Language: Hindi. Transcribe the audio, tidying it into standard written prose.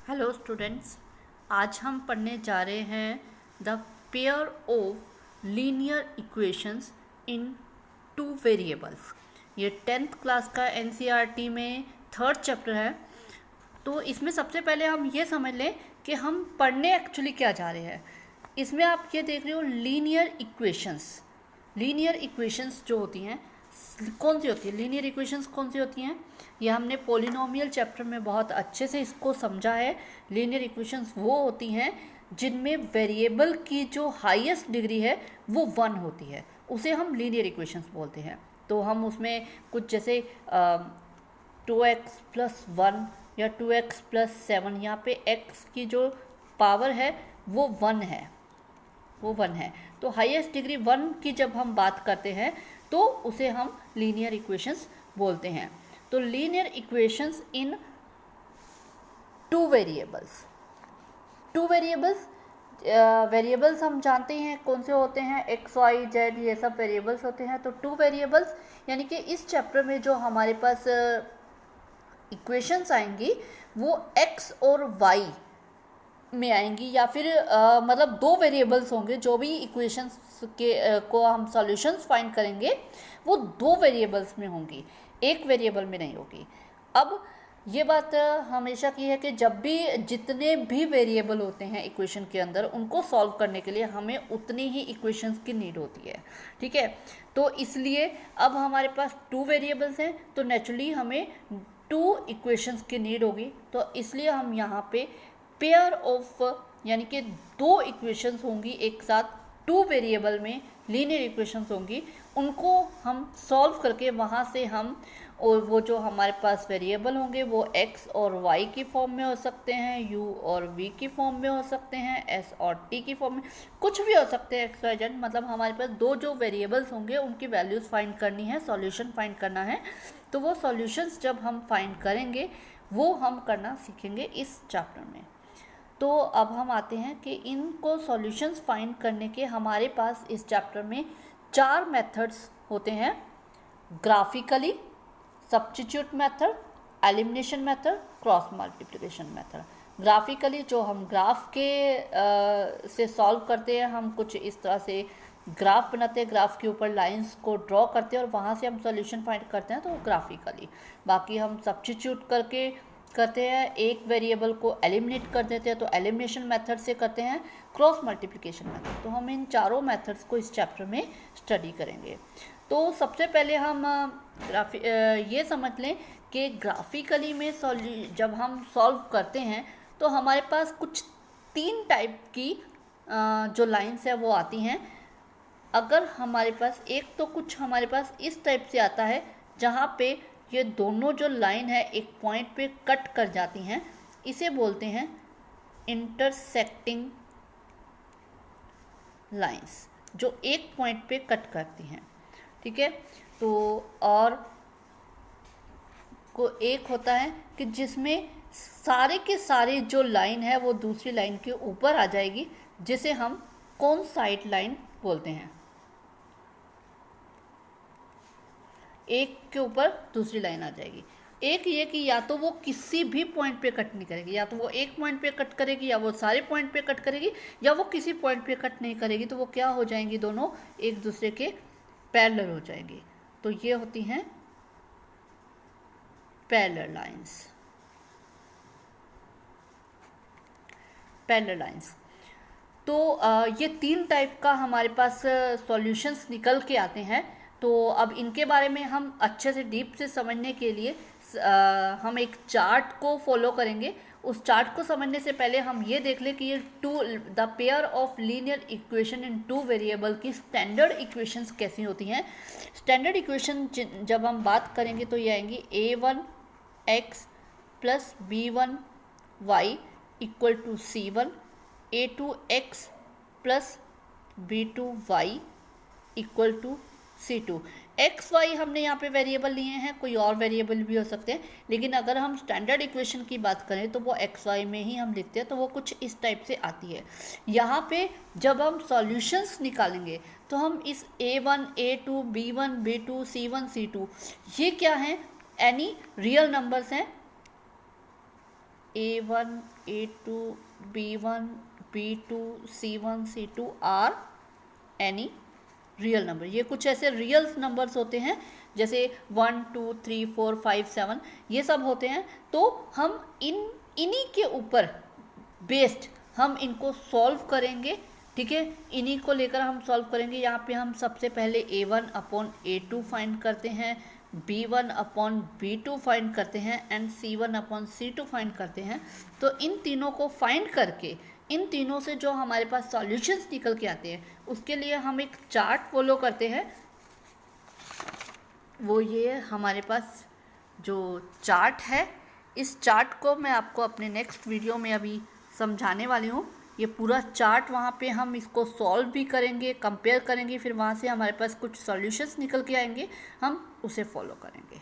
हेलो स्टूडेंट्स, आज हम पढ़ने जा रहे हैं the pair of linear equations in two variables. ये 10th क्लास का एनसीईआरटी में थर्ड चैप्टर है। तो इसमें सबसे पहले हम ये समझ लें कि हम पढ़ने एक्चुअली क्या जा रहे हैं। इसमें आप ये देख रहे हो लीनियर इक्वेशंस। लीनियर इक्वेशंस जो होती हैं कौन सी होती है, लीनियर इक्वेशंस कौन सी होती हैं, ये हमने पॉलिनोमियल चैप्टर में बहुत अच्छे से इसको समझा है। लीनियर इक्वेशंस वो होती हैं जिनमें वेरिएबल की जो हाईएस्ट डिग्री है वो 1 होती है, उसे हम लीनियर इक्वेशंस बोलते हैं। तो हम उसमें कुछ जैसे 2x+1 या 2x+7, यहाँ पे x की जो पावर है वो 1 है, वो 1 है। तो हाईएस्ट डिग्री 1 की जब हम बात करते हैं तो उसे हम लीनियर इक्वेशंस बोलते हैं। तो लीनियर इक्वेशंस इन टू वेरिएबल्स। टू वेरिएबल्स हम जानते हैं कौन से होते हैं, एक्स वाई जेड, ये सब वेरिएबल्स होते हैं। तो टू वेरिएबल्स यानी कि इस चैप्टर में जो हमारे पास इक्वेशंस आएंगी वो एक्स और वाई में आएंगी, या फिर मतलब दो वेरिएबल्स होंगे। जो भी इक्वेशंस के को हम सॉल्यूशंस फाइंड करेंगे वो दो वेरिएबल्स में होंगी, एक वेरिएबल में नहीं होगी। अब ये बात हमेशा की है कि जब भी जितने भी वेरिएबल होते हैं इक्वेशन के अंदर, उनको सॉल्व करने के लिए हमें उतनी ही इक्वेशंस की नीड होती है, ठीक है। तो इसलिए अब हमारे पास टू वेरिएबल्स हैं तो नेचुरली हमें टू इक्वेशंस की नीड होगी। तो इसलिए हम यहाँ पे पेयर ऑफ यानी कि दो इक्वेशंस होंगी एक साथ, टू वेरिएबल में लीनियर इक्वेशंस होंगी, उनको हम सॉल्व करके वहाँ से हम, और वो जो हमारे पास वेरिएबल होंगे वो x और y की फॉर्म में हो सकते हैं, u और v की फॉर्म में हो सकते हैं, s और t की फॉर्म में, कुछ भी हो सकते हैं x y z। मतलब हमारे पास दो जो वेरिएबल्स होंगे उनकी वैल्यूज़ फाइंड करनी है, सॉल्यूशन फाइंड करना है। तो वो सॉल्यूशंस जब हम फाइंड करेंगे वो हम करना सीखेंगे इस चैप्टर में। तो अब हम आते हैं कि इनको सॉल्यूशंस फाइंड करने के हमारे पास इस चैप्टर में 4 मेथड्स होते हैं: graphically, substitute method, elimination method, cross multiplication method. Graphically जो हम ग्राफ के से सॉल्व करते हैं, हम कुछ इस तरह से ग्राफ बनाते हैं, ग्राफ के ऊपर लाइंस को ड्रॉ करते हैं और वहाँ से हम सॉल्यूशन फाइंड करते हैं, तो ग्राफिकली। बाकी हम सब्स्टिट्यूट करके करते हैं, एक वेरिएबल को एलिमिनेट कर देते हैं, तो एलिमिनेशन मेथड से करते हैं। क्रॉस मल्टीप्लिकेशन मेथड, तो हम इन चारों मेथड्स को इस चैप्टर में स्टडी करेंगे। तो सबसे पहले हम ये समझ लें कि ग्राफिकली में जब हम सॉल्व करते हैं तो हमारे पास कुछ 3 टाइप की जो लाइंस है वो आती हैं। अगर हमारे पास एक तो कुछ हमारे पास इस टाइप से आता है जहाँ पे ये दोनों जो लाइन है एक पॉइंट पे कट कर जाती हैं, इसे बोलते हैं इंटरसेक्टिंग लाइंस, जो एक पॉइंट पे कट करती हैं, ठीक है। तो और को एक होता है कि जिसमें सारे के सारे जो लाइन है वो दूसरी लाइन के ऊपर आ जाएगी, जिसे हम कोइंसाइड लाइन बोलते हैं। एक के ऊपर दूसरी लाइन आ जाएगी। एक ये कि या तो वो किसी भी पॉइंट पे कट नहीं करेगी, या तो वो एक पॉइंट पे कट करेगी, या वो सारे पॉइंट पे कट करेगी, या वो किसी पॉइंट पे कट नहीं करेगी। तो वो क्या हो जाएंगी, दोनों एक दूसरे के पैरेलल हो जाएंगी। तो ये होती हैं पैरेलल लाइंस। पैरेलल लाइंस तो ये 3 टाइप का हमारे पास सॉल्यूशंस निकल के आते हैं। तो अब इनके बारे में हम अच्छे से डीप से समझने के लिए हम एक चार्ट को फॉलो करेंगे। उस चार्ट को समझने से पहले हम ये देख लें कि ये the pair of linear equation in two variable की स्टैंडर्ड इक्वेशंस कैसी होती हैं। स्टैंडर्ड इक्वेशन जब हम बात करेंगे तो ये आएंगी a1x + b1y = c1, a2x + b2y = c2। X Y हमने यहाँ पे वेरिएबल लिए हैं, कोई और वेरिएबल भी हो सकते हैं, लेकिन अगर हम स्टैंडर्ड इक्वेशन की बात करें तो वो एक्स वाई में ही हम लिखते हैं। तो वो कुछ इस टाइप से आती है। यहाँ पे जब हम सॉल्यूशंस निकालेंगे तो हम इस a1, a2, b1, b2, c1, c2, ये क्या हैं, एनी रियल नंबर्स हैं। A1, A2, B1, B2, C1, C2 are any real number. ये कुछ ऐसे रियल नंबर्स होते हैं, जैसे 1, 2, 3, 4, 5, 7 ये सब होते हैं। तो हम इन्हीं के ऊपर बेस्ड हम इनको सॉल्व करेंगे, ठीक है। इन्हीं को लेकर हम सॉल्व करेंगे। यहाँ पे हम सबसे पहले A1 अपॉन A2 फाइंड करते हैं, B1 अपॉन B2 फाइंड करते हैं and C1 upon C2 find करते हैं। तो इन तीनों को फाइंड करके इन तीनों से जो हमारे पास सॉल्यूशंस निकल के आते हैं, उसके लिए हम एक चार्ट फॉलो करते हैं। वो ये हमारे पास जो चार्ट है, इस चार्ट को मैं आपको अपने नेक्स्ट वीडियो में अभी समझाने वाली हूँ। ये पूरा चार्ट वहाँ पे हम इसको सॉल्व भी करेंगे, कंपेयर करेंगे, फिर वहाँ से हमारे पास कुछ सॉल्यूशंस निकल के आएंगे, हम उसे फॉलो करेंगे।